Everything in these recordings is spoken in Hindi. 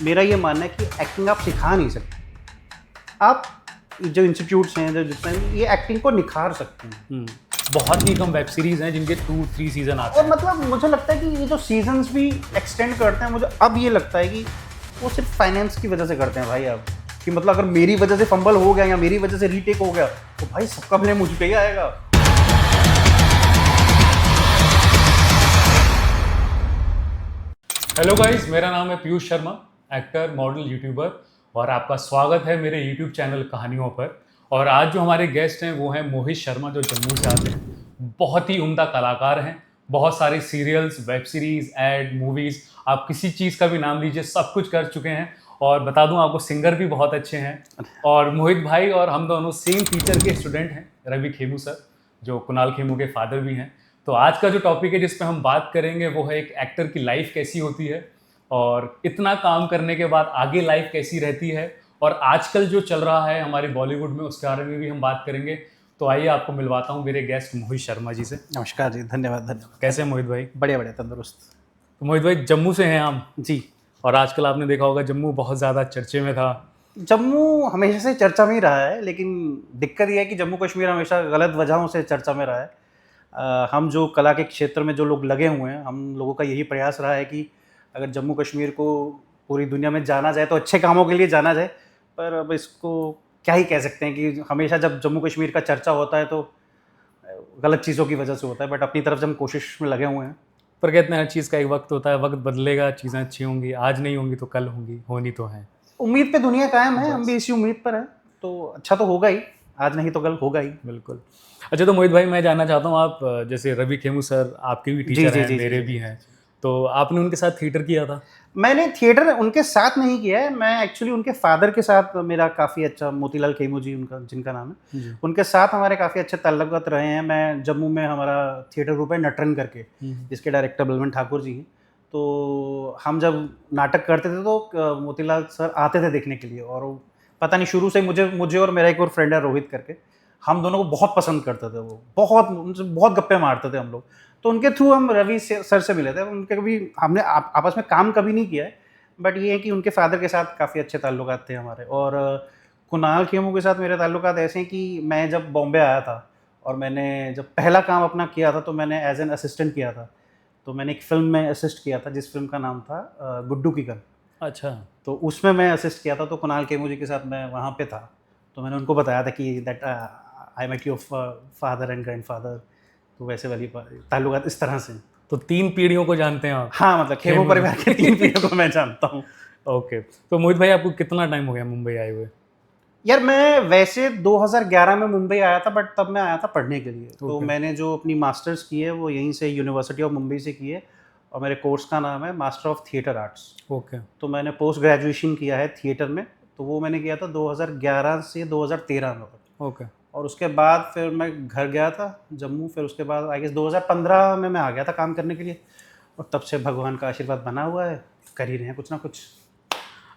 मेरा ये मानना है कि एक्टिंग आप सिखा नहीं सकते। आप जो इंस्टीट्यूट्स हैं, जो जितना ये एक्टिंग को निखार सकते हैं। बहुत ही कम वेब सीरीज हैं जिनके 2-3 सीजन आते और हैं। मतलब मुझे लगता है कि ये जो सीजन्स भी एक्सटेंड करते हैं, मुझे अब ये लगता है कि वो सिर्फ फाइनेंस की वजह से करते हैं भाई। अब कि मतलब अगर मेरी वजह से फंबल हो गया या मेरी वजह से रीटेक हो गया तो भाई सबका ब्लेम मुझ पे ही आएगा। हेलो गाइस, मेरा नाम है Piyush Sharma, actor, model, YouTuber, और आपका स्वागत है मेरे यूट्यूब चैनल कहानियों पर। और आज जो हमारे गेस्ट हैं वो हैं मोहित शर्मा, जो जम्मू से आते हैं। बहुत ही उम्दा कलाकार हैं। बहुत सारे serials, web series, ad, movies, आप किसी चीज़ का भी नाम लीजिए, सब कुछ कर चुके हैं। और बता दूं आपको, सिंगर भी बहुत अच्छे हैं। और मोहित भाई और हम दोनों सेम टीचर के स्टूडेंट हैं, रवि खेमू सर, जो कुणाल खेमू के फादर भी हैं। तो आज का जो टॉपिक है जिस पे हम बात करेंगे वो है एक एक्टर की लाइफ कैसी होती है, और इतना काम करने के बाद आगे लाइफ कैसी रहती है, और आजकल जो चल रहा है हमारे बॉलीवुड में उसके बारे में भी हम बात करेंगे। तो आइए आपको मिलवाता हूँ मेरे गेस्ट मोहित शर्मा जी से। नमस्कार जी, धन्यवाद धन्यवाद। कैसे हैं मोहित भाई? बढ़िया बढ़िया, तंदुरुस्त। तो मोहित भाई, जम्मू से हैं आप, जी। और आजकल आपने देखा होगा जम्मू बहुत ज़्यादा चर्चे में था। जम्मू हमेशा से चर्चा में ही रहा है, लेकिन दिक्कत यह है कि जम्मू कश्मीर हमेशा गलत वजहों से चर्चा में रहा है। हम जो कला के क्षेत्र में जो लोग लगे हुए हैं, हम लोगों का यही प्रयास रहा है कि अगर जम्मू कश्मीर को पूरी दुनिया में जाना जाए तो अच्छे कामों के लिए जाना जाए। पर अब इसको क्या ही कह सकते हैं कि हमेशा जब जम्मू कश्मीर का चर्चा होता है तो गलत चीज़ों की वजह से होता है। बट अपनी तरफ से हम कोशिश में लगे हुए हैं। पर कहते हैं हर चीज़ का एक वक्त होता है, वक्त बदलेगा, चीज़ें अच्छी होंगी, आज नहीं होंगी तो कल होंगी, होनी तो है। उम्मीद पे दुनिया कायम है, हम बस। भी इसी उम्मीद पर हैं। तो अच्छा तो होगा ही, आज नहीं तो कल होगा ही। बिल्कुल। अच्छा, तो मोहित भाई मैं जानना चाहता हूँ, आप जैसे रवि खेमू सर आपके भी जी टीचर जी हैं, जी जी मेरे जी भी जी। हैं, तो आपने उनके साथ थिएटर किया था? मैंने थिएटर उनके साथ नहीं किया है। मैं एक्चुअली उनके फादर के साथ, मेरा काफ़ी अच्छा, मोतीलाल खेमू जी उनका जिनका नाम है, जी। उनके साथ हमारे काफ़ी अच्छे ताल्लुकात रहे हैं। मैं जम्मू में, हमारा थिएटर ग्रुप है नटरंग करके, जिसके डायरेक्टर बलवंत ठाकुर जी हैं। तो हम जब नाटक करते थे तो मोतीलाल सर आते थे देखने के लिए, और वो पता नहीं शुरू से मुझे मुझे और मेरा एक और फ्रेंड है रोहित करके, हम दोनों को बहुत पसंद करते थे। वो बहुत, उनसे बहुत गप्पे मारते थे हम लोग। तो उनके थ्रू हम रवि सर से मिले थे। उनके कभी हमने आपस में काम कभी नहीं किया है, बट ये है कि उनके फादर के साथ काफ़ी अच्छे ताल्लुकात थे हमारे। और कुणाल खेमू के साथ मेरे ताल्लुकात ऐसे हैं कि मैं जब बॉम्बे आया था और मैंने जब पहला काम अपना किया था तो मैंने एज एन असिस्टेंट किया था। तो मैंने एक फ़िल्म में असिस्ट किया था, जिस फिल्म का नाम था गुड्डू की गन। अच्छा। तो उसमें मैं असिस्ट किया था। तो कुणाल खेमू जी के साथ मैं वहाँ पे था। तो मैंने उनको बताया था कि that I met your father and grandfather. तो वैसे वाली ताल्लुकात इस तरह से। तो 3 पीढ़ियों को जानते हैं आप? हाँ, मतलब खेमू खेमू परिवार के 3 जी। पीढ़ियों को मैं जानता हूँ। ओके। तो मोहित भाई, आपको कितना टाइम हो गया मुंबई आए हुए? यार मैं वैसे 2011 में मुंबई आया था, बट तब मैं आया था पढ़ने के लिए। तो ओके। मैंने जो अपनी मास्टर्स की है वो यहीं से यूनिवर्सिटी ऑफ मुंबई से की है, और मेरे कोर्स का नाम है master of theatre arts. Okay. तो मैंने पोस्ट ग्रेजुएशन किया है थिएटर में। तो वो मैंने किया था 2011 से 2013 में। ओके। और उसके बाद फिर मैं घर गया था जम्मू। फिर उसके बाद आई गेस 2015 में मैं आ गया था काम करने के लिए, और तब से भगवान का आशीर्वाद बना हुआ है, कर ही रहे हैं कुछ ना कुछ।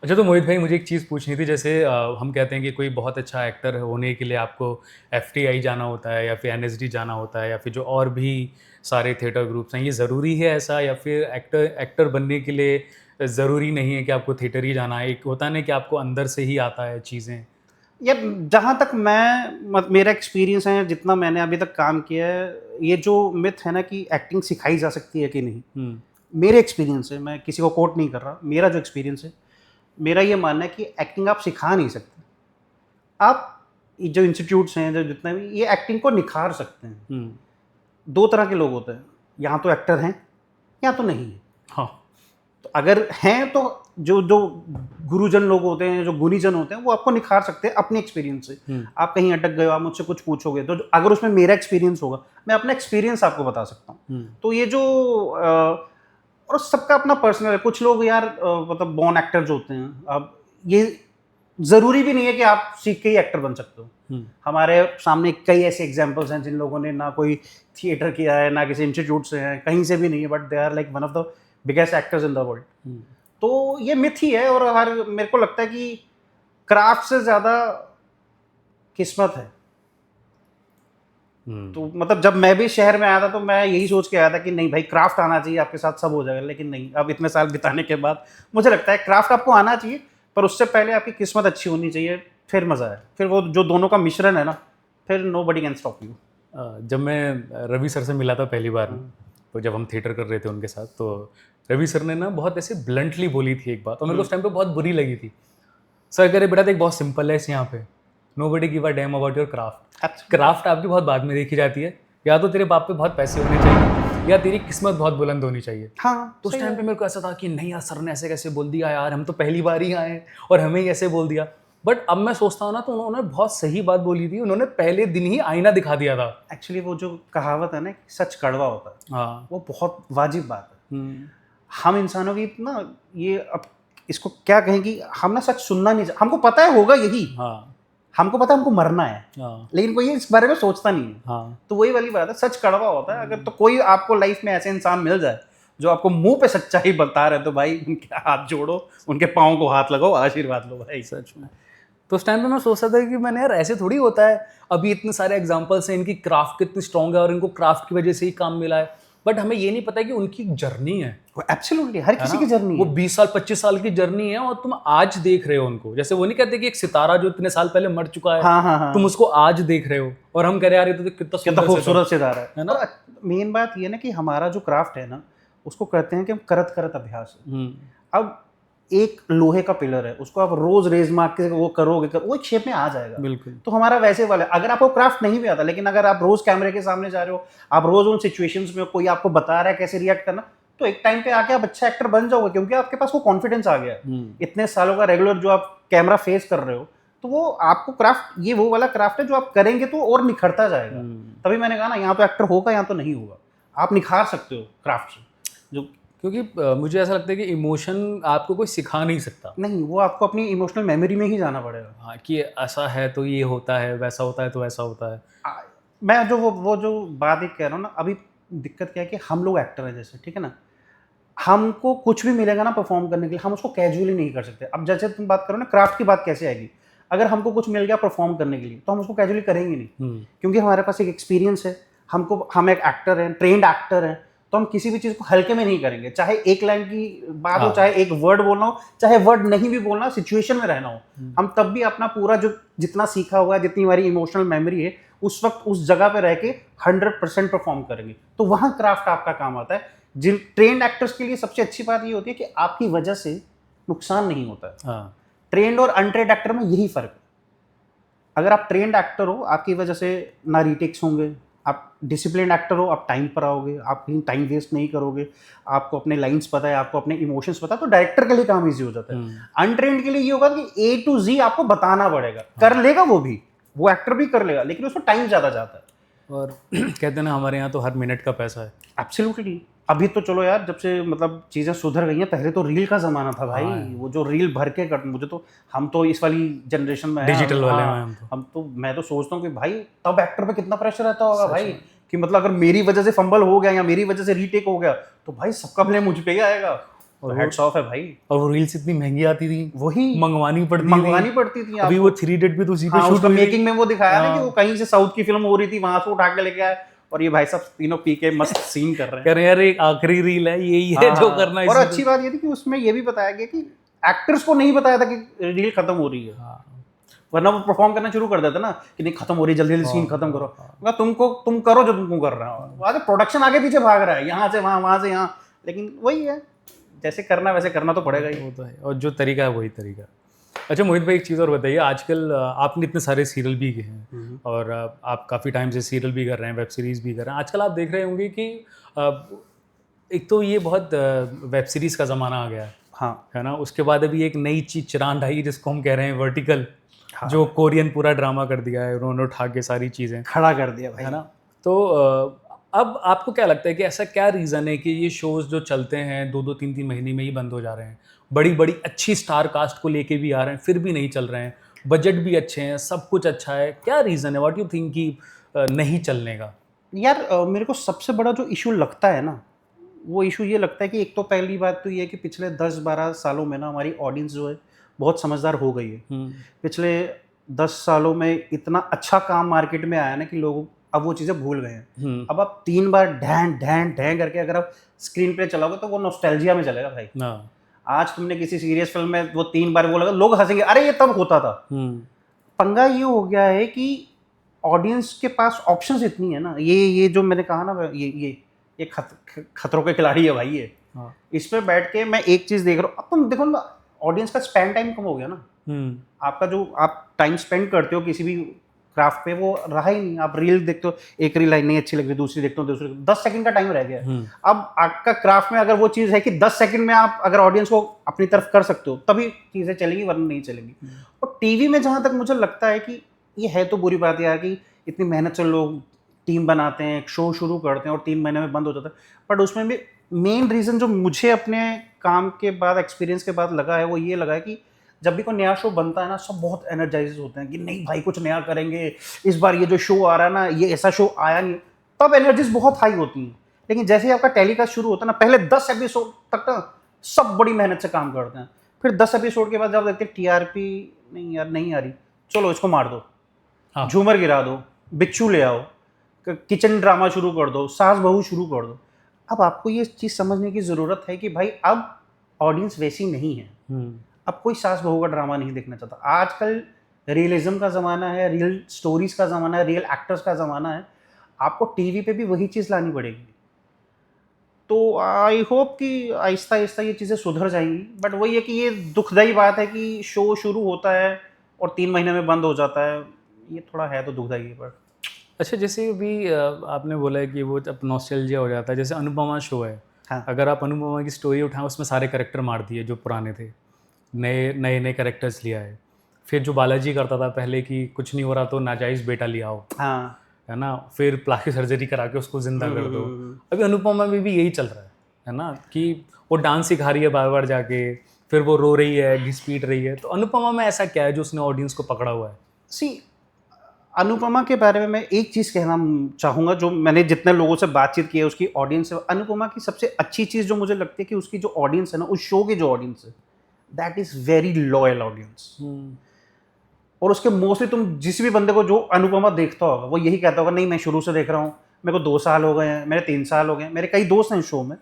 अच्छा, तो मोहित भाई मुझे एक चीज़ पूछनी थी। जैसे हम कहते हैं कि कोई बहुत अच्छा एक्टर होने के लिए आपको एफटीआई जाना होता है, या फिर एनएसडी जाना होता है, या फिर जो और भी सारे थिएटर ग्रुप्स हैं, ये ज़रूरी है ऐसा, या फिर एक्टर एक्टर बनने के लिए ज़रूरी नहीं है कि आपको थिएटर ही जाना है? एक होता है ना कि आपको अंदर से ही आता है चीज़ें। यार जहाँ तक मेरा एक्सपीरियंस है, जितना मैंने अभी तक काम किया है, ये जो मिथ है ना कि एक्टिंग सिखाई जा सकती है कि नहीं, मेरे एक्सपीरियंस से, मैं किसी को कोट नहीं कर रहा, मेरा जो एक्सपीरियंस है, मेरा ये मानना है कि एक्टिंग आप सिखा नहीं सकते। आप ये जो इंस्टीट्यूट्स हैं, जो जितना भी, ये एक्टिंग को निखार सकते हैं। दो तरह के लोग होते हैं, या तो एक्टर हैं या तो नहीं है। हाँ। तो अगर हैं तो जो जो गुरुजन लोग होते हैं, जो गुणीजन होते हैं, वो आपको निखार सकते हैं अपने एक्सपीरियंस से। आप कहीं अटक गए हो, आप मुझसे कुछ पूछोगे, तो अगर उसमें मेरा एक्सपीरियंस होगा, मैं अपना एक्सपीरियंस आपको बता सकता हूँ। तो ये जो और सबका अपना पर्सनल है। कुछ लोग यार मतलब बॉर्न एक्टर जो होते हैं, अब ये ज़रूरी भी नहीं है कि आप सीख के ही एक्टर बन सकते हो। हमारे सामने कई ऐसे एग्जांपल्स हैं जिन लोगों ने ना कोई थिएटर किया है, ना किसी इंस्टीट्यूट से हैं, कहीं से भी नहीं है, but they are like one of the biggest actors in the world. तो ये मिथ ही है। और हर मेरे को लगता है कि क्राफ्ट से ज़्यादा किस्मत है। तो मतलब जब मैं भी शहर में आया था तो मैं यही सोच के आया था कि नहीं भाई क्राफ्ट आना चाहिए, आपके साथ सब हो जाएगा, लेकिन नहीं, अब इतने साल बिताने के बाद मुझे लगता है क्राफ्ट आपको आना चाहिए, पर उससे पहले आपकी किस्मत अच्छी होनी चाहिए, फिर मज़ा है, फिर वो जो दोनों का मिश्रण है ना, फिर नोबडी कैन स्टॉप यू। जब मैं रवि सर से मिला था पहली बार, तो जब हम थिएटर कर रहे थे उनके साथ, तो रवि सर ने ना बहुत ऐसे ब्लंटली बोली थी एक बात, और मेरे को उस टाइम पे बहुत बुरी लगी थी। सर कह रहे बेटा देख बहुत सिंपल है इस यहाँ पे, nobody give a damn about your craft. Craft आपकी बहुत बाद में देखी जाती है, या तो तेरे बाप पे बहुत पैसे होने चाहिए या तेरी किस्मत बहुत बुलंद होनी चाहिए। हाँ, तो उस टाइम पे मेरे को ऐसा था कि नहीं यार सर ने ऐसे कैसे बोल दिया यार, हम तो पहली बार ही आए और हमें ही ऐसे बोल दिया। बट अब मैं सोचता हूँ ना, तो उन्होंने बहुत सही बात बोली थी, उन्होंने पहले दिन ही आईना दिखा दिया था। एक्चुअली वो जो कहावत है ना, सच कड़वा होता है, हाँ, वो बहुत वाजिब बात है। हम इंसानों की ना, ये अब इसको क्या कहें कि हम ना सच सुनना नहीं हमको पता है होगा यही, हाँ, हमको पता है हमको मरना है, हाँ, लेकिन कोई इस बारे में सोचता नहीं है। हाँ, तो वही वाली बात है, सच कड़वा होता है। अगर तो कोई आपको लाइफ में ऐसे इंसान मिल जाए जो आपको मुंह पे सच्चाई बता रहे, तो भाई उनके हाथ जोड़ो, उनके पाँव को हाथ लगाओ, आशीर्वाद लो भाई। सच में। तो उस टाइम पे मैं सोचता था कि मैंने यार ऐसे थोड़ी होता है, अभी इतने सारे एग्जांपल्स हैं, इनकी क्राफ्ट कितनी स्ट्रांग है और इनको क्राफ्ट की वजह से ही काम मिला है, बट हमें ये नहीं पता कि उनकी एक जर्नी है। एब्सोल्युटली हर किसी की जर्नी वो है। 20 साल 25 साल की जर्नी है, और तुम आज देख रहे हो उनको। जैसे वो नहीं कहते कि एक सितारा जो इतने साल पहले मर चुका है, हाँ हाँ हाँ, तुम उसको आज देख रहे हो, और हम कह रहे हैं यार ये तो कितना कितना खूबसूरत सितारा है ना? और मेन बात ये ना कि हमारा जो क्राफ्ट है ना, उसको करते हैं कि हम करत करत अभ्यास है। अब एक लोहे का पिलर है, उसको आप रोज रेज मार के वो करोगे वो एक शेप में आ जाएगा। बिल्कुल। तो हमारा वैसे वाला, अगर आपको क्राफ्ट नहीं भी आता, लेकिन अगर आप रोज कैमरे के सामने जा रहे हो, आप रोज उन सिचुएशंस में, कोई आपको बता रहा है कैसे रिएक्ट करना, तो एक टाइम पे आके आप अच्छा एक्टर बन जाओगे, क्योंकि आपके पास वो कॉन्फिडेंस आ गया है। इतने सालों का रेगुलर जो आप कैमरा फेस कर रहे हो, तो वो आपको क्राफ्ट, ये वो वाला क्राफ्ट है जो आप करेंगे तो और निखरता जाएगा। तभी मैंने कहा ना, यहाँ तो एक्टर होगा, यहाँ तो नहीं होगा, आप निखार सकते हो क्राफ्ट से। जो क्योंकि मुझे ऐसा लगता है कि इमोशन आपको कोई सिखा नहीं सकता। नहीं, वो आपको अपनी इमोशनल मेमोरी में ही जाना पड़ेगा। हाँ, कि ऐसा है तो ये होता है, वैसा होता है तो वैसा होता है। मैं जो वो जो बात एक कह रहा हूँ ना, अभी दिक्कत क्या है कि हम लोग एक्टर हैं जैसे, ठीक है ना, हमको कुछ भी मिलेगा ना परफॉर्म करने के लिए, हम उसको कैजुअली नहीं कर सकते। अब जैसे तुम बात करो ना, क्राफ्ट की बात कैसे आएगी? अगर हमको कुछ मिल गया परफॉर्म करने के लिए, तो हम उसको कैजुअली करेंगे नहीं, क्योंकि हमारे पास एक एक्सपीरियंस है, हम एक एक्टर हैं, ट्रेंड एक्टर हैं, तो हम किसी भी चीज़ को हल्के में नहीं करेंगे। चाहे एक लाइन की बात हो, चाहे एक वर्ड बोलना हो, चाहे वर्ड नहीं भी बोलना, सिचुएशन में रहना हो, हम तब भी अपना पूरा जो जितना सीखा हुआ है, जितनी हमारी इमोशनल मेमोरी है, उस वक्त उस जगह पे रह के 100% परफॉर्म करेंगे। तो वहाँ क्राफ्ट आपका काम आता है। जिन ट्रेंड एक्टर्स के लिए सबसे अच्छी बात ये होती है कि आपकी वजह से नुकसान नहीं होता है। हाँ, ट्रेंड और अनट्रेंड एक्टर में यही फर्क है। अगर आप ट्रेंड एक्टर हो, आपकी वजह से ना रीटेक्स होंगे, आप डिसिप्लिन एक्टर हो, आप टाइम पर आओगे, आप कहीं टाइम वेस्ट नहीं करोगे, आपको अपने लाइंस पता है, आपको अपने इमोशंस पता है, तो डायरेक्टर के लिए काम इजी हो जाता है। अनट्रेंड के लिए ये होगा कि A to Z आपको बताना पड़ेगा। कर लेगा वो एक्टर भी कर लेगा, लेकिन उसमें टाइम ज़्यादा जाता है। और कहते हैं ना हमारे यहाँ तो हर मिनट का पैसा है। एब्सोल्युटली। अभी तो चलो यार, जब से मतलब चीज़ें सुधर गई हैं, पहले तो रील का ज़माना था भाई। वो जो रील भर के कर, मुझे तो, हम तो इस वाली जनरेशन में डिजिटल वाले में हम तो मैं तो सोचता हूँ कि भाई तब एक्टर पे कितना प्रेशर रहता होगा भाई, कि मतलब अगर मेरी वजह से फंबल हो गया या मेरी वजह से रीटेक हो गया, तो भाई सबका ब्लेम मुझ पे ही आएगा। और हेड्स ऑफ है भाई। और वो रील्स इतनी महंगी आती थी, वही मंगवानी पड़ती थी। अभी वो 3 इडियट भी तो उसी पे हाँ, शूट उसका हुई थी। मेकिंग में वो दिखाया ना कि वो कहीं से साउथ की फिल्म हो रही थी, वहां से उठा के लेके आए, और ये भाई साहब तीनों पी के मस्त सीन कर रहे हैं। कह रहे हैं यार एक आखिरी रील है, यही है जो करना है। और अच्छी बात ये थी कि उसमें ये भी बताया गया कि एक्टर्स को नहीं बताया था कि रील खत्म हो रही है, वरना वो परफॉर्म करना शुरू कर देते ना कि नहीं खत्म हो रही, जल्दी जल्दी सीन खत्म करो। तुम करो जो तुमको कर रहा हो, आज प्रोडक्शन आगे पीछे भाग रहा है, यहाँ से वहाँ, वहाँ से यहाँ, लेकिन वही है, जैसे करना वैसे करना तो पड़ेगा ही। वो तो है, और जो तरीका है वही तरीका। अच्छा मोहित भाई, एक चीज़ और बताइए, आजकल आपने इतने सारे सीरियल भी किए हैं और आप काफ़ी टाइम से सीरियल भी कर रहे हैं, वेब सीरीज़ भी कर रहे हैं। आजकल आप देख रहे होंगे कि एक तो ये बहुत वेब सीरीज़ का ज़माना आ गया है, हाँ, है ना। उसके बाद अभी एक नई चीज़ चिरांद आई जिसको हम कह रहे हैं वर्टिकल, जो कोरियन पूरा ड्रामा कर दिया है उन्होंने, उठा के सारी चीज़ें खड़ा कर दिया भाई, है ना। तो अब आपको क्या लगता है कि ऐसा क्या रीज़न है कि ये शोज़ जो चलते हैं 2-2 3-3 महीने में ही बंद हो जा रहे हैं, बड़ी बड़ी अच्छी स्टार कास्ट को लेके भी आ रहे हैं, फिर भी नहीं चल रहे हैं, बजट भी अच्छे हैं, सब कुछ अच्छा है, क्या रीज़न है, व्हाट यू थिंक कि नहीं चलने का? यार मेरे को सबसे बड़ा जो इशू लगता है ना, वो इशू ये लगता है कि एक तो पहली बात तो ये है कि पिछले 10-12 सालों में ना हमारी ऑडियंस जो है बहुत समझदार हो गई है। पिछले 10 सालों में इतना अच्छा काम मार्केट में आया ना कि लोग अब वो चीज़ें भूल गए हैं। अब आप 3 बार ढैं ढैं ढैं करके अगर आप स्क्रीन पे चलाओगे तो वो नॉस्टैल्जिया में चलेगा भाई। आज तुमने किसी सीरियस फिल्म में वो 3 बार बोला, लोग हंसेंगे, अरे ये तब होता था। पंगा ये हो गया है कि ऑडियंस के पास ऑप्शंस इतनी है ना, ये जो मैंने कहा ना, ये खतरों के खिलाड़ी है भाई ये। इस पे बैठ के मैं एक चीज़ देख रहा हूँ, अब तुम देखो ना, ऑडियंस का स्पेंड टाइम कम हो गया ना। आपका जो आप टाइम स्पेंड करते हो किसी भी क्राफ्ट पे, वो रहा ही नहीं। आप रील देखते हो, एक रील नहीं अच्छी लग रही, दूसरी देखते हो, दूसरी 10 सेकंड का टाइम रह गया है। अब आपका क्राफ्ट में अगर वो चीज़ है कि 10 सेकंड में आप अगर ऑडियंस को अपनी तरफ कर सकते हो तभी चीज़ें चलेंगी, वरना नहीं चलेंगी। और टीवी में जहाँ तक मुझे लगता है कि ये है तो बुरी बात यार कि इतनी मेहनत से लोग टीम बनाते हैं, शो शुरू करते हैं और 3 महीने में बंद हो जाता है। बट उसमें भी मेन रीज़न जो मुझे अपने काम के बाद, एक्सपीरियंस के बाद लगा है, वो ये लगा है कि जब भी कोई नया शो बनता है ना, सब बहुत एनर्जाइज होते हैं कि नहीं भाई कुछ नया करेंगे, इस बार ये जो शो आ रहा है ना, ये ऐसा शो आया नहीं, तब एनर्जीज बहुत हाई होती हैं। लेकिन जैसे ही आपका टेलीकास्ट शुरू होता है ना, पहले 10 एपिसोड तक ना सब बड़ी मेहनत से काम करते हैं, फिर 10 एपिसोड के बाद जब देखते हैं टीआरपी नहीं यार नहीं आ रही, चलो इसको मार दो, झूमर गिरा दो, बिच्छू ले आओ, किचन ड्रामा शुरू कर दो, सास बहू शुरू कर दो। अब आपको ये चीज़ समझने की ज़रूरत है कि भाई अब ऑडियंस वैसी नहीं है। अब कोई सास बहू का ड्रामा नहीं देखना चाहता। आजकल रियलिज्म का ज़माना है, रियल स्टोरीज़ का ज़माना है, रियल एक्टर्स का ज़माना है। आपको टीवी पे भी वही चीज़ लानी पड़ेगी। तो आई होप कि आहिस्ता आहिस्ता ये चीज़ें सुधर जाएंगी। बट वही है कि ये दुखदाई बात है कि शो शुरू होता है और 3 महीने में बंद हो जाता है। ये थोड़ा है तो दुखदाई है। पर अच्छा, जैसे अभी आपने बोला है कि वो अब नॉस्टैल्जिया हो जाता है, जैसे अनुपमा शो है। हाँ। अगर आप अनुपमा की स्टोरी उठाएं, उसमें सारे कैरेक्टर मार दिए जो पुराने थे, नए कैरेक्टर्स लिया है। फिर जो बालाजी करता था पहले कि कुछ नहीं हो रहा तो नाजायज़ बेटा ले आओ, हाँ, है ना, फिर प्लास्टिक सर्जरी करा के उसको जिंदा कर दो। अभी अनुपमा में भी यही चल रहा है ना, कि वो डांस सिखा रही है बार बार जाके, फिर वो रो रही है, घिस पीट रही है। तो अनुपमा में ऐसा क्या है जो उसने ऑडियंस को पकड़ा हुआ है? सी अनुपमा के बारे में मैं एक चीज़ कहना चाहूँगा, जो मैंने जितने लोगों से बातचीत की है उसकी ऑडियंस से। अनुपमा की सबसे अच्छी चीज़ जो मुझे लगती है कि उसकी जो ऑडियंस है ना, उस शो की जो ऑडियंस है, that is very loyal audience. और उसके मोस्टली तुम जिस भी बंदे को जो अनुपमा देखता होगा वो यही कहता होगा, नहीं मैं शुरू से देख रहा हूँ, मेरे को 2 साल हो गए हैं, मेरे 3 साल हो गए, मेरे कई दोस्त हैं शो में।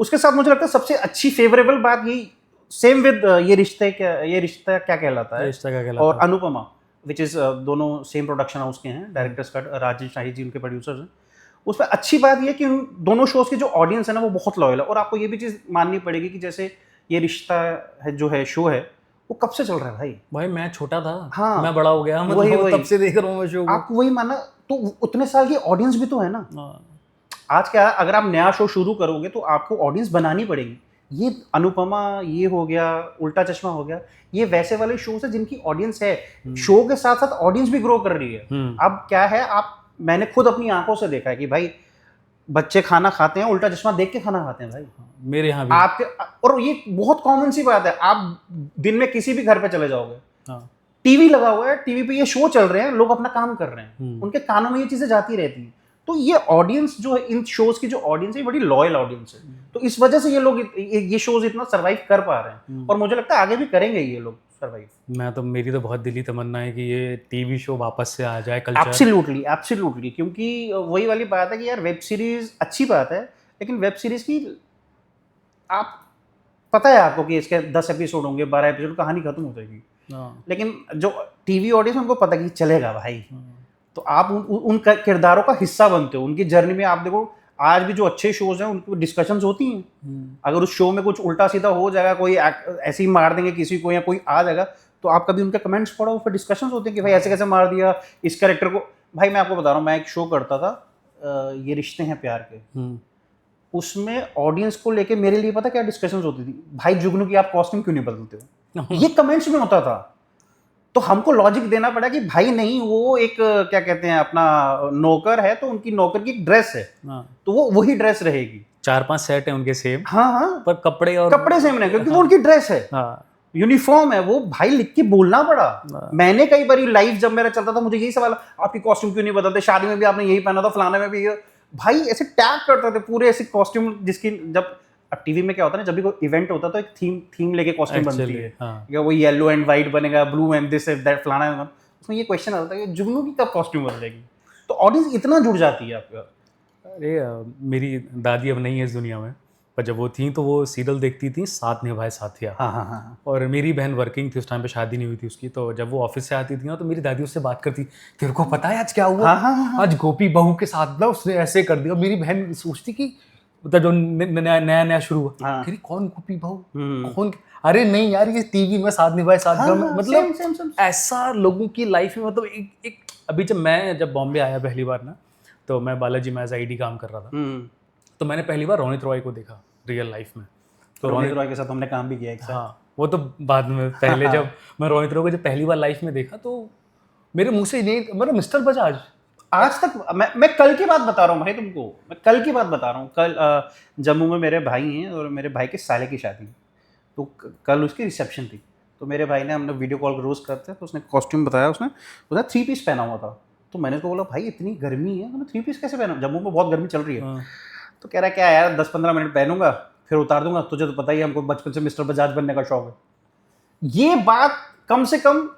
उसके साथ मुझे लगता है सबसे अच्छी फेवरेबल बात यही, सेम विद ये रिश्ता क्या कहलाता है, रिश्ता क्या कहलाता और है? अनुपमा, विच इज़ दोनों सेम प्रोडक्शन हाउस के हैं, डायरेक्टर्स का राजेश शाही जी उनके प्रोड्यूसर्स हैं। उसमें अच्छी बात ये है कि उन दोनों शोज़ की जो ऑडियंस है ना वो बहुत लॉयल है। और आपको ये भी चीज़ माननी पड़ेगी कि जैसे ये रिश्ता है जो है शो है, वो कब से चल रहा है भाई? मैं छोटा था, हाँ, मैं बड़ा हो गया, मतलब वही तब से देख रहा हूँ मैं शो को। आपको वही माना, तो उतने साल की ऑडियंस भी तो है ना। आज क्या है, अगर आप नया शो शुरू करोगे तो आपको ऑडियंस बनानी पड़ेगी। ये अनुपमा ये हो गया, उल्टा चश्मा हो गया, ये वैसे वाले शोज है जिनकी ऑडियंस है। शो के साथ साथ ऑडियंस भी ग्रो कर रही है। अब क्या है, मैंने खुद अपनी आंखों से देखा है कि भाई बच्चे खाना खाते हैं, उल्टा चश्मा देख के खाना खाते हैं भाई। मेरे यहाँ भी आपके, और ये बहुत कॉमन सी बात है, आप दिन में किसी भी घर पे चले जाओगे, टीवी लगा हुआ है, टीवी पे ये शो चल रहे हैं, लोग अपना काम कर रहे हैं, उनके कानों में ये चीजें जाती रहती हैं। तो ये ऑडियंस जो है, इन शोज की जो ऑडियंस है, बड़ी लॉयल ऑडियंस है। तो इस वजह से ये लोग ये शोज इतना सरवाइव कर पा रहे हैं, और मुझे लगता है आगे भी करेंगे ये लोग सरवाइव। मेरी तो बहुत दिली तमन्ना है कि ये टीवी शो वापस से आ जाए कल्चर। एब्सोल्युटली, क्योंकि वही वाली बात है कि यार वेब सीरीज अच्छी बात है, लेकिन वेब सीरीज की आप पता है आपको कि इसके 10 एपिसोड होंगे, 12 एपिसोड, कहानी खत्म हो जाएगी। लेकिन जो टीवी ऑडियंस उनको पता कि चलेगा भाई, तो आप उन किरदारों का हिस्सा बनते हो, उनकी जर्नी में। आप देखो आज भी जो अच्छे शोज हैं उनकी डिस्कशंस होती हैं। अगर उस शो में कुछ उल्टा सीधा हो जाएगा, कोई ऐसे ही मार देंगे किसी को या कोई आ जाएगा, तो आप कभी उनके कमेंट्स पढ़ो, फिर डिस्कशंस होते हैं कि भाई ऐसे कैसे मार दिया इस कैरेक्टर को। भाई मैं आपको बता रहा हूँ, मैं एक शो करता था, ये रिश्ते हैं प्यार के। उसमें ऑडियंस को लेके मेरे लिए पता क्या डिस्कशंस होती थी, भाई जुगनू की आप कॉस्ट्यूम क्यों नहीं बदलते हो, ये कमेंट्स में होता था। तो हमको लॉजिक देना पड़ा कि भाई नहीं, वो एक क्या कहते हैं अपना नौकर है, तो उनकी नौकर की एक ड्रेस है, तो वो वही ड्रेस रहेगी। 4-5 सेट है उनके सेम, हाँ, पर कपड़े सेम नहीं, क्योंकि वो उनकी ड्रेस है, यूनिफॉर्म है वो। भाई लिख के बोलना पड़ा। मैंने कई बार लाइव जब मेरा चलता था, मुझे यही सवाल, आपकी कॉस्ट्यूम क्यों नहीं बदलते, शादी में भी आपने यही पहना था, फलाने में भी। भाई ऐसे टैग करते थे पूरे ऐसे कॉस्ट्यूम, जिसकी जब अब टीवी में क्या होता है ना, जब भी कोई इवेंट होता है तो एक थीम लेके कॉस्ट्यूम बनती है। या वो येलो एंड व्हाइट बनेगा, ब्लू एंड दिस दैट फलाना। उसमें ये क्वेश्चन आता है कि जुगनू की कब कॉस्ट्यूम बदलेगी। तो ऑडियंस इतना जुड़ जाती है आपका। अरे मेरी दादी अब नहीं है इस दुनिया में, पर जब वो थी तो वो सीरियल देखती थी साथ निभाए साथिया। हाँ हाँ हाँ और मेरी बहन वर्किंग थी उस टाइम पे, शादी नहीं हुई थी उसकी, तो जब वो ऑफिस से आती थी ना तो मेरी दादी उससे बात करती, तेरे को पता है आज क्या हुआ? हाँ हाँ हाँ हाँ। आज गोपी बहू के साथ ना उसने ऐसे कर दिया। मेरी बहन सोचती कि मतलब जो नया नया नया शुरू हुआ, हाँ। कह रही कौन गोपी बहू, कौन? अरे नहीं यार, ये टीवी में साथ निभाए साथिया में, हाँ, मतलब सेम। ऐसा लोगों की लाइफ में, मतलब एक अभी जब बॉम्बे आया पहली बार ना, तो मैं बालाजी में एज आईडी काम कर रहा था, तो मैंने पहली बार रोनित रॉय को देखा रियल लाइफ में। तो रोनित रॉय के साथ हमने काम भी किया एक साथ। हाँ, वो तो बाद में, पहले जब मैं रोनित रॉय को जब पहली बार लाइफ में देखा तो मेरे मुंह से नहीं, मतलब मिस्टर बजाज आज तक मैं कल की बात बता रहा हूँ भाई तुमको, मैं कल की बात बता रहा हूँ। कल जम्मू में मेरे भाई हैं और मेरे भाई के साले की शादी, तो कल उसकी रिसेप्शन थी। तो मेरे भाई ने, हमने वीडियो कॉल रोज़ करते हैं, तो उसने कॉस्ट्यूम बताया, उसने 3 पीस पहना हुआ था। तो मैंने उसको बोला भाई इतनी गर्मी है, तुमने 3 पीस कैसे पहना? जम्मू में बहुत गर्मी चल रही है। तो कह रहा है क्या यार 10-15 मिनट पहनूंगा फिर उतार दूंगा, तुझे तो पता ही है हमको बचपन से मिस्टर बजाज बनने का शौक है। ये बात कम से कम,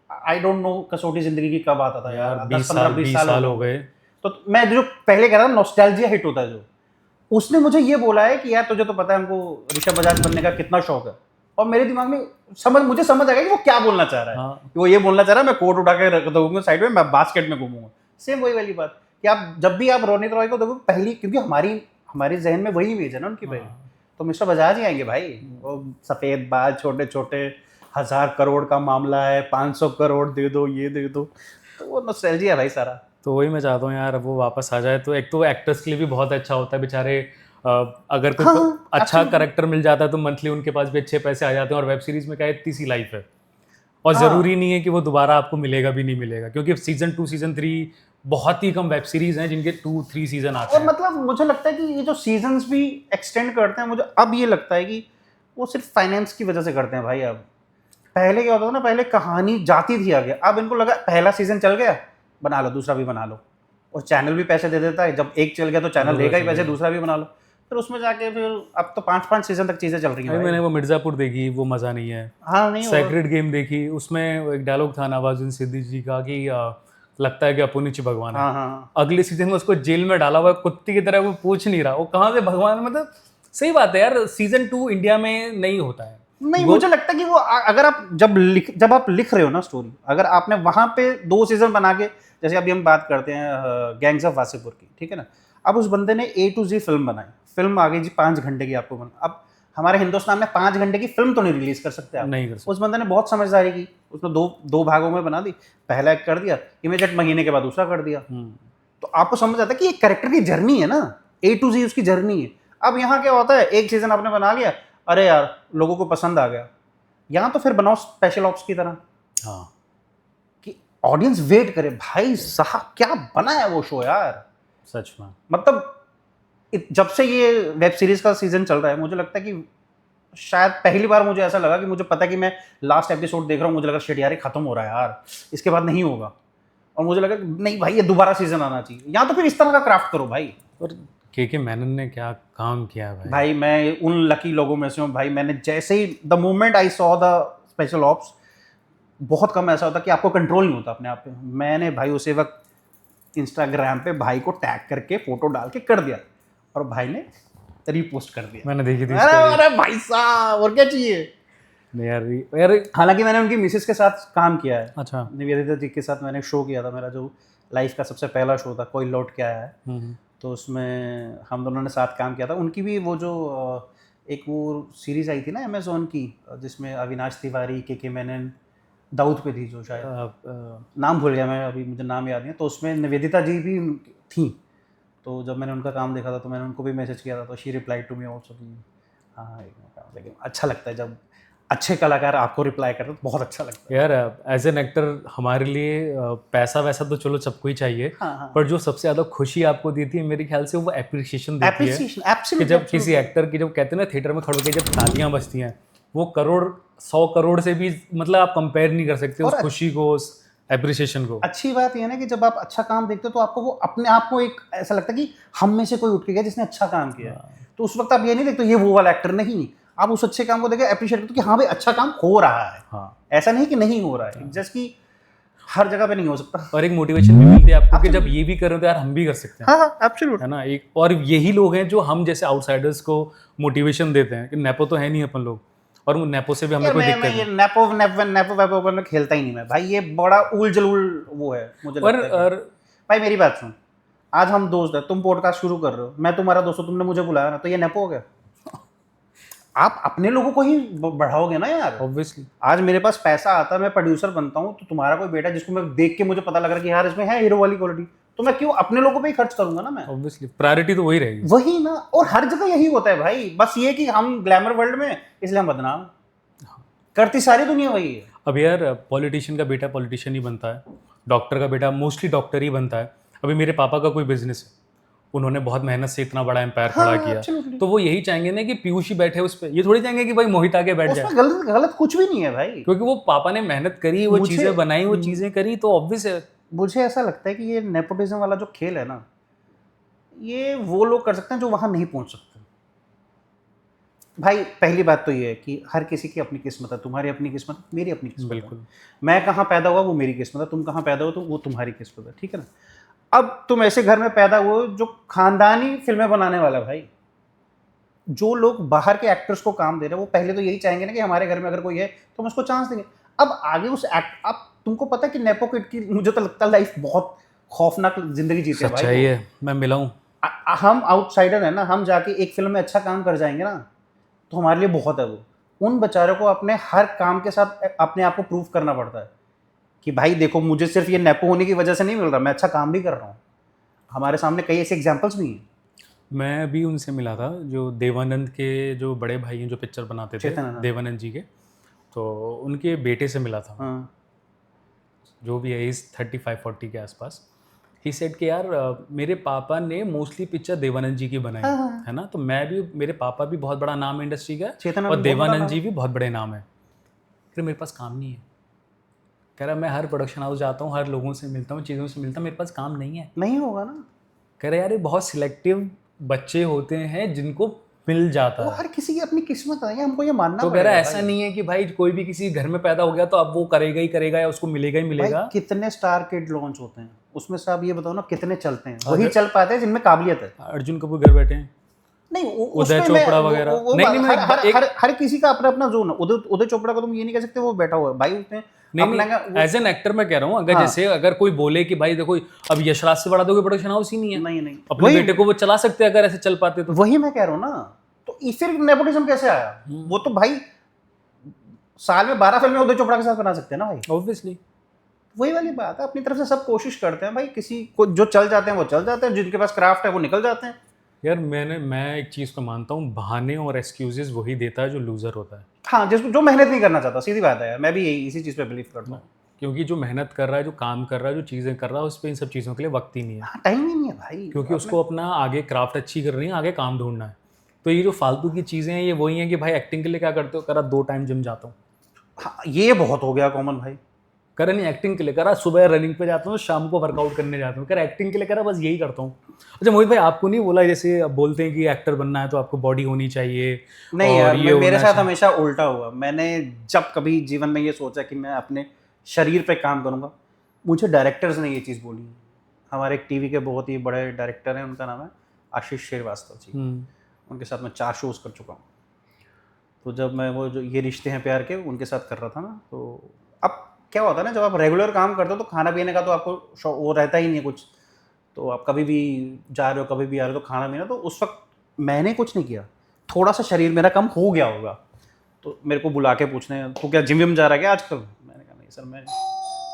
आई डोंट नो कसौटी जिंदगी की कब आता था यार, 10-15-20 साल हो गए। तो मैं जो पहले कह रहा था नॉस्टैल्जिया हिट होता है जो, उसने मुझे ये बोला है कि यार तुझे तो पता है हमको ऋषभ बजाज बनने का कितना शौक है। और मेरे दिमाग में मुझे समझ आ गया कि वो क्या बोलना चाह रहा है। हाँ। वो ये बोलना चाह रहा है मैं कोट उठा के रख दूंगा साइड में, मैं बास्केट में घूमूंगा। सेम वही वाली बात कि आप जब भी आप रोनित रॉय को देखो पहली, क्योंकि हमारे जहन में वही इमेज है ना उनकी पहली, तो मिस्टर बजाज ही आएंगे भाई। वो सफ़ेद बाल, छोटे छोटे, 1000 करोड़ का मामला है, 500 करोड़ दे दो, ये दे दो, तो वो नॉस्टैल्जिया है भाई सारा। तो वही मैं चाहता हूँ यार वो वापस आ जाए, तो एक तो एक्टर्स के लिए भी बहुत अच्छा होता है बेचारे, अगर कोई हाँ, अच्छा करेक्टर मिल जाता है तो मंथली उनके पास भी अच्छे पैसे आ जाते हैं। और वेब सीरीज में क्या है, इतनी सी लाइफ है, और ज़रूरी नहीं है कि वो दोबारा आपको मिलेगा भी नहीं मिलेगा, क्योंकि सीजन 2 सीजन 3 बहुत ही कम वेब सीरीज हैं जिनके 2-3 सीजन आते और हैं। मतलब मुझे लगता है कि ये जो सीजन्स भी एक्सटेंड करते हैं, मुझे अब ये लगता है कि वो सिर्फ फाइनेंस की वजह से करते हैं भाई। अब पहले क्या होता था ना, पहले कहानी जाती थी आगे, अब इनको लगा पहला सीजन चल गया, बना लो दूसरा भी बना लो, और चैनल भी पैसे दे देता है, जब एक चल गया तो चैनल देगा ही पैसे, दूसरा भी बना लो, फिर उसमें जाके फिर अब तो 5-5 सीजन तक चीज़ें चल रही हैं। मैंने वो मिर्ज़ापुर देखी, वो मज़ा नहीं है। हाँ नहीं, सेक्रेड गेम देखी, उसमें एक डायलॉग था नवाजुद्दीन सिद्दीकी जी का कि लगता है कि अपुनिच भगवान है। हाँ। अगले सीजन में उसको जेल में डाला हुआ कुत्ते की तरह, वो पूछ नहीं रहा वो कहाँ से भगवान, मतलब सही बात है यार, सीजन 2 इंडिया में नहीं होता है। नहीं, मुझे लगता है कि वो अगर आप जब आप लिख रहे हो ना स्टोरी, अगर आपने वहाँ पे 2 सीजन बना के, जैसे अभी हम बात करते हैं गैंग्स ऑफ वासेपुर की, ठीक है ना, अब उस बंदे ने A to Z फिल्म बनाई, फिल्म आ गई जी 5 घंटे की आपको बना। अब हमारे हिंदुस्तान में 5 घंटे की फिल्म तो नहीं रिलीज कर सकते आप, नहीं कर सकते। उस बंदे ने बहुत समझदारी की, उसने दो भागों में बना दी, पहला एक कर दिया, इमीडिएट महीने के बाद दूसरा कर दिया। तो आपको समझ आता है कि एक कैरेक्टर की जर्नी है ना, A to Z उसकी जर्नी है। अब यहाँ क्या होता है, एक सीजन आपने बना लिया, अरे यार लोगों को पसंद आ गया, यहाँ तो फिर बनाओ स्पेशल ऑप्स की तरह, हाँ, कि ऑडियंस वेट करे भाई साहब क्या बना है वो शो यार। सच में मतलब जब से ये वेब सीरीज का सीजन चल रहा है, मुझे लगता है कि शायद पहली बार मुझे ऐसा लगा कि मुझे पता है कि मैं लास्ट एपिसोड देख रहा हूँ, मुझे लगा शिट यार ये खत्म हो रहा है यार, इसके बाद नहीं होगा, और मुझे लगा कि नहीं भाई ये दोबारा सीजन आना चाहिए, या तो फिर इस तरह का क्राफ्ट करो भाई। और के मैनन ने क्या काम किया है भाई मैं उन लकी लोगों में से हूँ भाई, मैंने जैसे ही the moment I saw the special ops, बहुत कम ऐसा होता कि आपको कंट्रोल नहीं होता अपने आप पे, मैंने भाई उसी वक्त इंस्टाग्राम पे भाई को टैग करके फोटो डाल के कर दिया, और भाई ने रीपोस्ट कर दिया। मैंने देखी थी। अरे भाई साहब और क्या चाहिए यार हालांकि मैंने उनकी मिसेस के साथ काम किया है। अच्छा, निवेदिता जी के साथ मैंने शो किया था, मेरा जो लाइफ का सबसे पहला शो था, कोई लौट के आया है, तो उसमें हम दोनों ने साथ काम किया था। उनकी भी वो जो एक वो सीरीज आई थी ना अमेज़ॉन की, जिसमें अविनाश तिवारी, के मेनन, दाऊद पे थी जो, शायद नाम भूल गया मैं अभी, मुझे नाम याद नहीं, तो उसमें निवेदिता जी भी थी। तो जब मैंने उनका काम देखा था तो मैंने उनको भी मैसेज किया था, तो she reply to me also कि हाँ, लेकिन अच्छा लगता है जब अच्छे कलाकार आपको रिप्लाई करते, तो बहुत अच्छा लगता है यार। एज एन एक्टर हमारे लिए पैसा वैसा तो चलो सबको ही चाहिए, हाँ। पर जो सबसे ज़्यादा खुशी आपको देती है मेरे ख्याल से वो एप्रिसिएशन देती है, कि जब किसी एक्टर की, जब कहते हैं ना थिएटर में खड़े होकर जब तालियां बजती हैं, वो 100 करोड़ से भी मतलब आप कंपेयर नहीं कर सकते उस खुशी को, उस एप्रिसिएशन को। अच्छी बात यह है ना कि जब आप अच्छा काम देखते हो तो आपको वो अपने आप को एक ऐसा लगता है कि हम में से कोई उठ के गया जिसने अच्छा काम किया, तो उस वक्त आप ये नहीं देखते ये वो वाला एक्टर, नहीं, आप उस अच्छे काम को देखे अप्रिशिएट करते कि हाँ भाई अच्छा काम हो रहा है। हाँ, ऐसा नहीं कि नहीं हो रहा है, जस्ट कि हर जगह पे नहीं हो सकता। और एक मोटिवेशन भी मिलती है आपको कि जब ये भी कर रहे हो तो यार हम भी कर सकते हैं, हाँ हाँ एब्सोल्युट। है ना। एक और यही लोग हैं जो हम जैसे आउटसाइडर्स को मोटिवेशन देते हैं कि नेपो तो है नहीं अपन लोग, और वो नेपो से भी हमें यार कोई मैं दिक्कत ये नहीं। नेपो वेपो में खेलता ही नहीं मैं भाई, ये बड़ा उल जलूल वो है मुझे लगता है कि और भाई मेरी बात सुन, आज हम दोस्त हैं, तुम पॉडकास्ट शुरू कर रहे हो, मैं तुम्हारा दोस्त हूं, तुमने मुझे बुलाया ना, तो ये नेपो हो गया। आप अपने लोगों को ही बढ़ाओगे ना यार। ऑब्वियसली आज मेरे पास पैसा आता है, मैं प्रोड्यूसर बनता हूँ, तो तुम्हारा कोई बेटा जिसको मैं देख के मुझे पता लग रहा है कि यार इसमें है हीरो वाली क्वालिटी, तो मैं क्यों अपने लोगों पे ही खर्च करूंगा ना मैं। ऑब्वियसली प्रायोरिटी तो वही रहेगी। वही ना, और हर जगह यही होता है भाई, बस ये कि हम ग्लैमर वर्ल्ड में इसलिए हम बदनाम, करती सारी दुनिया वही है। अब यार पॉलिटिशियन का बेटा पॉलिटिशियन ही बनता है, डॉक्टर का बेटा मोस्टली डॉक्टर ही बनता है। अभी मेरे पापा का कोई बिजनेस है, उन्होंने बहुत मेहनत से इतना बड़ा एम्पायर खड़ा किया, absolutely। तो वो यही चाहेंगे ना कि पीयूष ही बैठे उस पर, ये थोड़ी चाहेंगे कि भाई मोहित आके बैठ जाए, उसमें गलत गलत कुछ भी नहीं है भाई। क्योंकि वो पापा ने मेहनत करी, वो मुझे- चीज़ें बनाई, वो चीज़ें करी, तो ऑब्वियस है। मुझे ऐसा लगता है कि ये नेपोटिज्म वाला जो खेल है ना, ये वो लोग कर सकते हैं जो वहां नहीं पहुंच सकते। भाई पहली बात तो ये है कि हर किसी की अपनी किस्मत है, तुम्हारी अपनी किस्मत है, मेरी अपनी किस्मत है। बिल्कुल। मैं कहाँ पैदा हुआ वो मेरी किस्मत है, तुम कहाँ पैदा हो तो वो तुम्हारी किस्मत है, ठीक है ना। अब तुम ऐसे घर में पैदा हुए जो खानदानी फिल्में बनाने वाला है भाई, जो लोग बाहर के एक्टर्स को काम दे रहे हैं वो पहले तो यही चाहेंगे ना कि हमारे घर में अगर कोई है तो हम उसको चांस देंगे। अब आगे उस एक्ट, अब तुमको पता है कि नेपो किड की मुझे तो लगता है लाइफ बहुत खौफनाक जिंदगी जीते हैं भाई सच्चाई वो। है, मैं मिला हूँ। हम आउटसाइडर है ना, हम जाके एक फिल्म में अच्छा काम कर जाएंगे ना तो हमारे लिए बहुत है वो। उन बेचारों को अपने हर काम के साथ अपने आप को प्रूव करना पड़ता है कि भाई देखो मुझे सिर्फ ये नेपो होने की वजह से नहीं मिल रहा, मैं अच्छा काम भी कर रहा हूँ। हमारे सामने कई ऐसे एग्जाम्पल्स भी हैं। मैं अभी उनसे मिला था जो देवानंद के जो बड़े भाई हैं जो पिक्चर बनाते थे, चेतन, हाँ। देवानंद जी के, तो उनके बेटे से मिला था, हाँ जो भी है इस 35-40 के आसपास। ही सेड कि यार मेरे पापा ने मोस्टली पिक्चर देवानंद जी की बनाई हाँ, हाँ। है ना, तो मैं भी, मेरे पापा भी बहुत बड़ा नाम है इंडस्ट्री का, चेतन और अभी बहुत बड़ा देवानंद नाम जी भी बहुत बड़े नाम है। फिर मेरे पास काम नहीं है, कह रहा मैं हर प्रोडक्शन हाउस जाता हूँ, हर लोगों से मिलता हूँ, चीज़ों से मिलता हूँ, मेरे पास काम नहीं है। नहीं होगा ना। कह रहे यार ये बहुत सिलेक्टिव बच्चे होते हैं जिनको मिल जाता वो है। हर किसी की अपनी किस्मत है, ये हमको ये मानना तो कह पड़ेगा रहा है भाई। ऐसा नहीं है कि भाई कोई भी किसी घर में पैदा हो गया तो अब वो करेगा ही करेगा या उसको मिलेगा ही भाई मिलेगा। कितने स्टार किड लॉन्च होते हैं, उसमें से आप ये बताओ ना कितने चलते हैं, वही चल पाते हैं जिनमें काबिलियत है। अर्जुन कपूर घर बैठे हैं, नहीं उदय उसमें मैं चोपड़ा वगैरह। नहीं, नहीं, मैं हर किसी का अपना अपना जोन है। उदय चोपड़ा को तुम ये नहीं कह सकते वो बैठा हुआ है भाई, उसने नहीं, एज एन एक्टर मैं कह रहा हूँ, अगर हाँ। जैसे अगर कोई बोले कि भाई देखो अब यशराज से बड़ा तो कोई प्रोडक्शन हाउस ही नहीं है, नहीं अपने वही बेटे को वो चला सकते हैं अगर ऐसे चल पाते तो। वही मैं कह रहा हूँ ना, तो फिर नेपोटिज्म कैसे आया? वो तो भाई साल में 12 फिल्में उदय चोपड़ा के साथ बना सकते हैं ना भाई। ऑब्वियसली वही वाली बात है, अपनी तरफ से सब कोशिश करते हैं भाई, किसी को जो चल जाते हैं वो चल जाते हैं, जिनके पास क्राफ्ट है वो निकल जाते हैं। यार मैं एक चीज़ को मानता हूँ, बहाने और एक्सक्यूजेस वही देता है जो लूजर होता है। हाँ, जिसको जो मेहनत नहीं करना चाहता, सीधी बात है यार, मैं भी यही इसी चीज़ पे बिलीव करता हूँ। क्योंकि जो मेहनत कर रहा है, जो काम कर रहा है, जो चीज़ें कर रहा है, उस पर इन सब चीज़ों के लिए वक्त ही नहीं है, हाँ, टाइम ही नहीं है भाई, क्योंकि उसको अपना आगे क्राफ्ट अच्छी करनी है, आगे काम ढूंढना है। तो ये जो फालतू की चीज़ें हैं ये वही हैं कि भाई एक्टिंग के लिए क्या करते हो, करा 2 टाइम जिम जाता हूँ, हाँ, ये बहुत हो गया कॉमन भाई। करा नहीं एक्टिंग के लिए, करा सुबह रनिंग पे जाता हूँ, शाम को वर्कआउट करने जाता हूँ, करा एक्टिंग के लिए, करा बस यही करता हूँ। अच्छा मोहित भाई, आपको नहीं बोला जैसे अब बोलते हैं कि एक्टर बनना है तो आपको बॉडी होनी चाहिए? नहीं और यार, ये मेरे होना साथ चाहिए। हमेशा उल्टा हुआ। मैंने जब कभी जीवन में ये सोचा कि मैं अपने शरीर पे काम करूँगा, मुझे डायरेक्टर्स ने ये चीज़ बोली। हमारे एक टीवी के बहुत ही बड़े डायरेक्टर हैं, उनका नाम है आशीष श्रीवास्तव जी। उनके साथ मैं 4 शोज़ कर चुका हूँ। तो जब मैं वो जो ये रिश्ते हैं प्यार के उनके साथ कर रहा था ना, तो अब क्या होता है ना, जब आप रेगुलर काम करते हो तो खाना पीने का तो आपको वो रहता ही नहीं है कुछ, तो आप कभी भी जा रहे हो कभी भी आ रहे हो तो खाना पीना, तो उस वक्त मैंने कुछ नहीं किया, थोड़ा सा शरीर मेरा कम हो गया होगा, तो मेरे को बुला के पूछने, तू क्या जिम विम जा रहा है क्या आजकल? मैंने कहा नहीं सर, मैं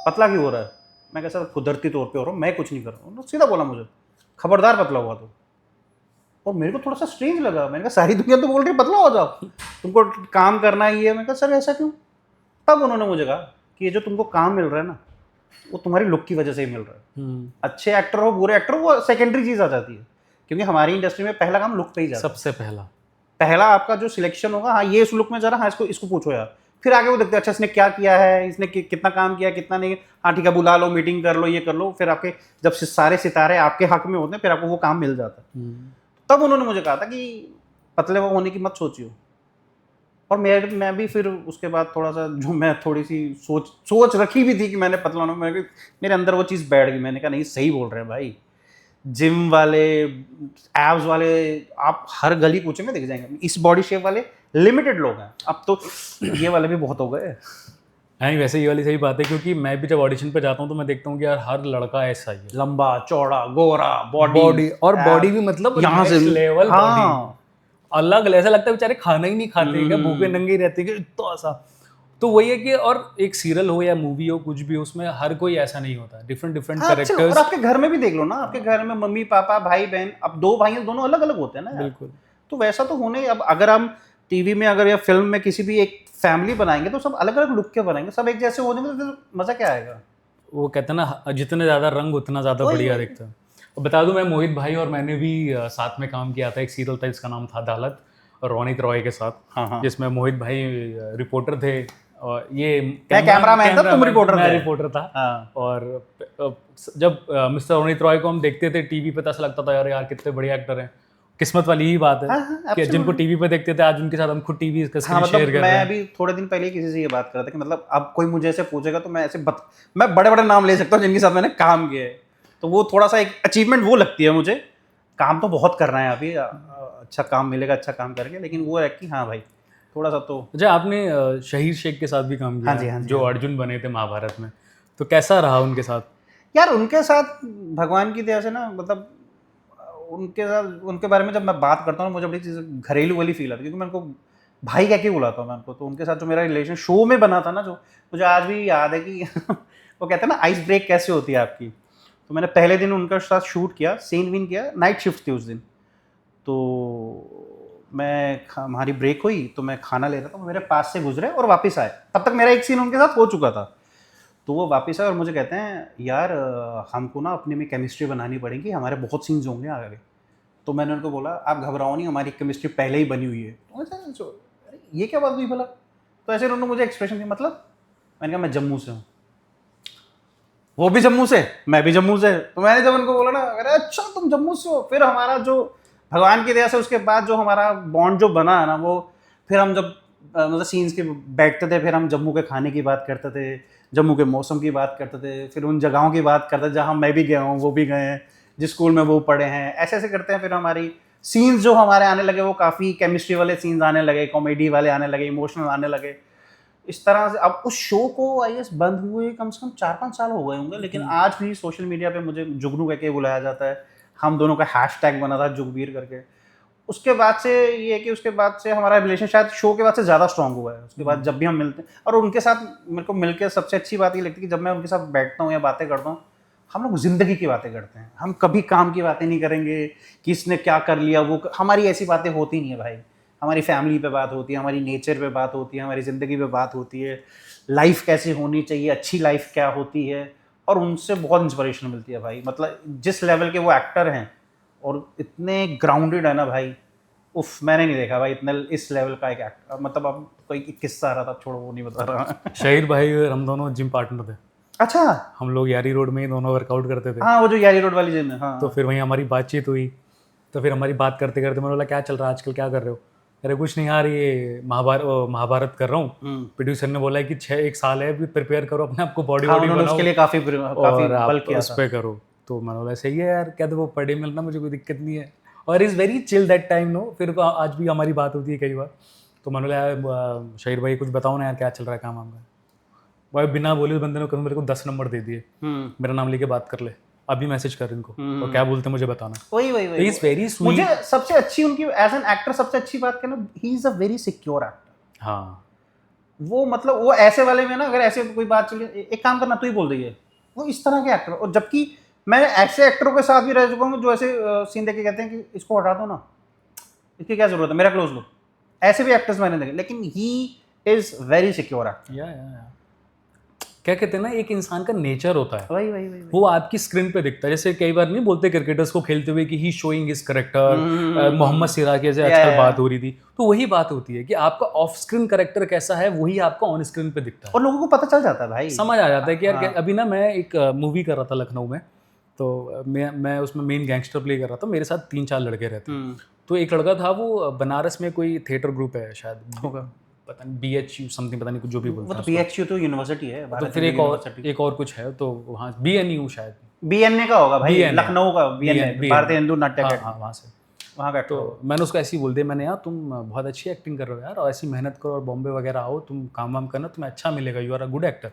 पतला क्यों हो रहा है? मैं कहा सर कुदरती तौर पे हो रहा हूँ, मैं कुछ नहीं कर रहा हूँ। तो सीधा बोला मुझे, खबरदार पतला हुआ तो। और मेरे को थोड़ा सा स्ट्रेंज लगा, मैंने कहा सारी दुनिया तो बोल रही है पतला हो जाओ, तुमको काम करना ही है। मैंने कहा सर ऐसा क्यों? तब उन्होंने मुझे कहा कि ये जो तुमको काम मिल रहा है ना, वो तुम्हारी लुक की वजह से ही मिल रहा है। अच्छे एक्टर हो बुरे एक्टर हो वो सेकेंडरी चीज़ आ जाती है, क्योंकि हमारी इंडस्ट्री में पहला काम लुक पे ही जाता है। सबसे पहला आपका जो सिलेक्शन होगा, हाँ ये इस लुक में जा रहा, हाँ इसको पूछो यार, फिर आगे वो देखते हैं अच्छा इसने क्या किया है, इसने कितना काम किया कितना नहीं, हाँ ठीक है बुला लो, मीटिंग कर लो, ये कर लो। फिर आपके जब सारे सितारे आपके हक में होते हैं फिर आपको वो काम मिल जाता है। तब उन्होंने मुझे कहा था कि पतले होने की मत सोचियो, और मैं भी फिर उसके बाद थोड़ा सा जो मैं थोड़ी सी सोच रखी भी थी कि मैंने पतला होना, मेरे अंदर वो चीज़ बैठ गई। मैंने कहा नहीं, सही बोल रहे हैं भाई, जिम वाले, एब्स वाले आप हर गली कूचे में दिख जाएंगे। इस बॉडी शेप वाले लिमिटेड लोग हैं, अब तो ये वाले भी बहुत हो गए। नहीं, वैसे ये वाली सही बात है, क्योंकि मैं भी जब ऑडिशन पे जाता हूँ तो मैं देखता हूँ कि यार हर लड़का ऐसा ही है, लंबा चौड़ा गोरा, बॉडी और बॉडी भी मतलब यहाँ से लेवल बॉडी हाँ, अलग, ऐसा लगता है बेचारे खाना ही नहीं खाते क्या, भूखे नंगे ही रहते हैं इतना ऐसा। तो वही है कि और एक सीरियल हो या मूवी हो, कुछ भी हो, उसमें हर कोई ऐसा नहीं होता, डिफरेंट डिफरेंट हाँ, अच्छा, और कैरेक्टर्स। आपके घर में भी देख लो ना, आपके घर में मम्मी पापा भाई बहन, अब 2 भाई हैं, दोनों अलग अलग होते हैं ना यार। बिल्कुल। तो वैसा तो होने, अब अगर हम टीवी में अगर या फिल्म में किसी भी एक फैमिली बनाएंगे तो सब अलग अलग लुक के बनाएंगे, सब एक जैसे हो जाएंगे, तो फिर मजा क्या आएगा। वो कहते हैं ना, जितने ज़्यादा रंग उतना ज़्यादा वही, बढ़िया वही। दिखता है। और बता दूं, मैं मोहित भाई और मैंने भी साथ में काम किया था, एक सीरियल था जिसका नाम था अदालत, और रोनित रॉय के साथ, हाँ हाँ, जिसमें मोहित भाई रिपोर्टर थे और ये मैं कैमरामैन था, तुम रिपोर्टर मैं थे। रिपोर्टर था। हाँ, और जब मिस्टर रोनित रॉय को हम देखते थे टीवी पे तो ऐसा लगता था यार यार कितने बढ़िया एक्टर हैं। किस्मत वाली ही बात है हाँ, हाँ, कि जिनको absolutely। टीवी पे देखते थे आज उनके साथ हम खुद टीवी का हाँ, स्क्रीन मतलब शेयर कर रहे मैं हैं। अभी थोड़े दिन पहले ही किसी से ये बात कर रहा था कि मतलब अब कोई मुझे ऐसे पूछेगा तो मैं ऐसे मैं बड़े बड़े नाम ले सकता हूँ जिनके साथ मैंने काम किया है, तो वो थोड़ा सा एक अचीवमेंट वो लगती है मुझे। काम तो बहुत कर रहे हैं अभी, अच्छा काम मिलेगा अच्छा काम करके, लेकिन वो है कि हाँ भाई थोड़ा सा तो। अच्छा, आपने शहीर शेख के साथ भी काम किया हाँ जी, है, हाँ जी, जो हाँ। अर्जुन बने थे महाभारत में, तो कैसा रहा उनके साथ? यार उनके साथ भगवान की दया से ना, मतलब उनके साथ, उनके बारे में जब मैं बात करता हूँ मुझे बड़ी चीज़ घरेलू वाली फील आती है, क्योंकि मैं उनको भाई कह के बुलाता हूँ मैं उनको। तो उनके साथ जो मेरा रिलेशन शो में बना था ना, जो मुझे आज भी याद है कि वो कहते हैं ना आइस ब्रेक कैसे होती है आपकी। तो मैंने पहले दिन उनके साथ शूट किया, सीन विन किया, नाइट शिफ्ट थी उस दिन। तो हमारी ब्रेक हुई तो मैं खाना ले रहा था, वो मेरे पास से गुजरे और वापस आए, तब तक मेरा एक सीन उनके साथ हो चुका था। तो वो वापस आए और मुझे कहते हैं यार हमको ना अपने में केमिस्ट्री बनानी पड़ेगी, हमारे बहुत सीन्स होंगे आगे। तो मैंने उनको बोला आप घबराओ नहीं, हमारी केमिस्ट्री पहले ही बनी हुई है। तो अरे ये क्या बात हुई भला? तो ऐसे उन्होंने मुझे एक्सप्रेशन दिया, मतलब मैंने कहा मैं जम्मू से हूँ, वो भी जम्मू से, मैं भी जम्मू से। तो मैंने जब उनको बोला ना, अरे अच्छा तुम जम्मू से हो, फिर हमारा जो भगवान की दया से उसके बाद जो हमारा बॉन्ड जो बना है ना, वो फिर हम जब मतलब सीन्स के बैठते थे, फिर हम जम्मू के खाने की बात करते थे, जम्मू के मौसम की बात करते थे, फिर उन जगहों की बात करते थे जहाँ मैं भी गया हूँ, वो भी गए हैं, जिस स्कूल में वो पढ़े हैं, ऐसे ऐसे करते हैं। फिर हमारी सीन्स जो हमारे आने लगे वो काफ़ी केमिस्ट्री वाले सीन्स आने लगे, कॉमेडी वाले आने लगे, इमोशनल आने लगे। इस तरह से अब उस शो को आई गेस बंद हुए कम से कम 4-5 साल हो गए होंगे, लेकिन आज भी सोशल मीडिया पे मुझे जुगनू कह के बुलाया जाता है। हम दोनों का हैशटैग बना था जुगवीर करके। उसके बाद से ये है कि उसके बाद से हमारा रिलेशन शायद शो के बाद से ज़्यादा स्ट्रांग हुआ है। उसके बाद जब भी हम मिलते हैं, और उनके साथ मेरे को मिलकर सबसे अच्छी बात ये लगती है कि जब मैं उनके साथ बैठता हूँ या बातें करता हूँ, हम लोग ज़िंदगी की बातें करते हैं। हम कभी काम की बातें नहीं करेंगे कि इसने क्या कर लिया, हमारी ऐसी बातें होती नहीं है भाई। हमारी फैमिली पे बात होती है, हमारी नेचर पे बात होती है, हमारी ज़िंदगी पे बात होती है, लाइफ कैसी होनी चाहिए, अच्छी लाइफ क्या होती है। और उनसे बहुत इंस्पिरेशन मिलती है भाई। मतलब जिस लेवल के वो एक्टर हैं और इतने ग्राउंडेड है ना भाई, उफ, मैंने नहीं देखा भाई इतने इस लेवल का एक एक्टर। मतलब अब कोई किस्सा आ रहा था, छोड़ो वो नहीं बता रहा। शहीर भाई और हम दोनों जिम पार्टनर थे, अच्छा, हम लोग यारी रोड में ही दोनों वर्कआउट करते थे। हाँ वो जो यारी रोड वाली जिम है, हाँ। तो फिर वहीं हमारी बातचीत हुई, तो फिर हमारी बात करते करते मैंने बोला क्या चल रहा है आजकल, क्या कर रहे हो? अरे कुछ नहीं यार, ये महाभारत कर रहा हूँ। प्रोड्यूसर ने बोला है कि 1 साल है, अभी प्रिपेयर करो अपने आप को, बॉडी हाँ, बॉडी उन्होंने बनाओ उसके लिए काफ़ी और बल आप किया उस था। पर करो। तो मैंने बोला सही है यार, क्या तो वो पर डे मिलना, मुझे कोई दिक्कत नहीं है, और is very chill that time no. फिर आज भी हमारी बात होती है कई बार। तो मैंने बोला यार शहीर भाई कुछ बताओ ना यार, क्या चल रहा है काम वाम का? भाई बिना बोले उस बंदे ने कभी मेरे को 10 नंबर दे दिए, मेरा नाम लेके बात कर ले, अभी मैसेज कर इनको, और क्या बोलते मुझे बताना। वही वही वही इज वेरी स्वीट। मुझे सबसे अच्छी उनकी एज एन एक्टर सबसे अच्छी बात कहना, he is a very secure actor. हाँ, वो मतलब वो ऐसे वाले में ना, अगर ऐसे कोई बात चली, एक काम करना तू ही बोल दीजिए, वो इस तरह के एक्टर। और जबकि मैं ऐसे एक्टरों के साथ भी रह चुका हूँ जो ऐसे सीन देख के कहते हैं कि इसको हटा दो ना, इसकी क्या जरूरत है, मेरा क्लोज लो। ऐसे भी एक्टर्स मैंने देखे, लेकिन he is very secure actor. या क्या कहते हैं ना, एक इंसान का नेचर होता है, वही वही वही वो आपकी स्क्रीन पे दिखता है। जैसे कई बार नहीं बोलते क्रिकेटर्स को खेलते हुए कि he showing his character, Mohammed Siraj की जैसे आजकल बात हो रही थी, तो वही बात होती है कि आपका ऑफ स्क्रीन करेक्टर कैसा है वही आपका ऑन स्क्रीन पे दिखता है, और लोगों को पता चल जाता है भाई, समझ आ जाता है कि यार अभी ना मैं एक मूवी कर रहा था लखनऊ में, तो मैं उसमें मेन गैंगस्टर प्ले कर रहा था, मेरे साथ 3-4 लड़के रहते हैं। तो एक लड़का था, वो बनारस में कोई थिएटर ग्रुप है शायद, होगा पता नहीं BHU समथिंग, पता नहीं कुछ जो भी वो बोलते तो हैं BHU तो यूनिवर्सिटी है, उसको। तो भारत फिर हिंदू यूनिवर्सिटी। एक और कुछ है तो वहाँ BNU शायद, BNA का होगा भाई, BNA, लखनऊ का BNA, भारतीय हिंदू नाट्य हाँ अकेडमी, हाँ वहाँ से। वहाँ का तो एक्टर। मैंने उसको ऐसे ही बोल दिया, मैंने यार तुम बहुत अच्छी एक्टिंग कर रहे हो यार, और ऐसी मेहनत करो और बॉम्बे वगैरह आओ, तुम काम वाम करना, तुम्हें अच्छा मिलेगा, you are a good actor.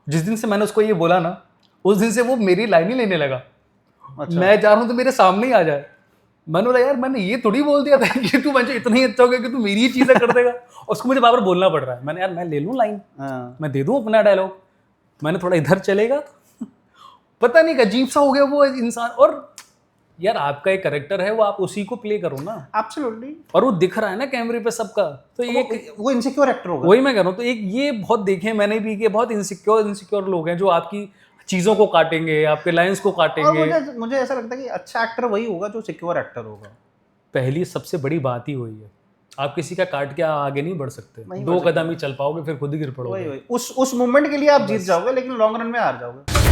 जिस दिन से मैंने उसको ये बोला ना, उस दिन से वो मेरी लाइन ही लेने लगा। अच्छा। मैं जा रहा हूँ तो मेरे सामने ही आ जाए। मैंने बोला यार मैंने ये थोड़ी बोल दिया था कि तू मुझे इतना ही अच्छा हो गया कि तू मेरी ही चीज़ें कर देगा, और उसको मुझे बार बार बोलना पड़ रहा है। मैंने यार मैं ले लूँ लाइन, हाँ। मैं दे दूँ अपना डायलॉग, मैंने थोड़ा इधर चलेगा। पता नहीं अजीब सा हो गया वो इंसान। और यार आपका एक कैरेक्टर है, वो आप उसी को प्ले करो ना, एब्सोल्युटली। और वो दिख रहा है ना कैमरे पे सबका, तो एक वो इनसिक्योर एक्टर होगा। वही मैं कह रहा हूँ। तो एक ये बहुत देखे हैं मैंने भी कि बहुत इनसिक्योर लोग हैं जो आपकी चीज़ों को काटेंगे, आपके लाइंस को और काटेंगे। मुझे ऐसा लगता है कि अच्छा एक्टर वही होगा जो सिक्योर एक्टर होगा। पहली सबसे बड़ी बात ही वही है, आप किसी का काट के आगे नहीं बढ़ सकते, नहीं दो बढ़ सकते। कदम ही चल पाओगे, फिर खुद ही गिर पड़ोगे। वही उस मोमेंट के लिए आप जीत जाओगे, लेकिन लॉन्ग रन में हार जाओगे।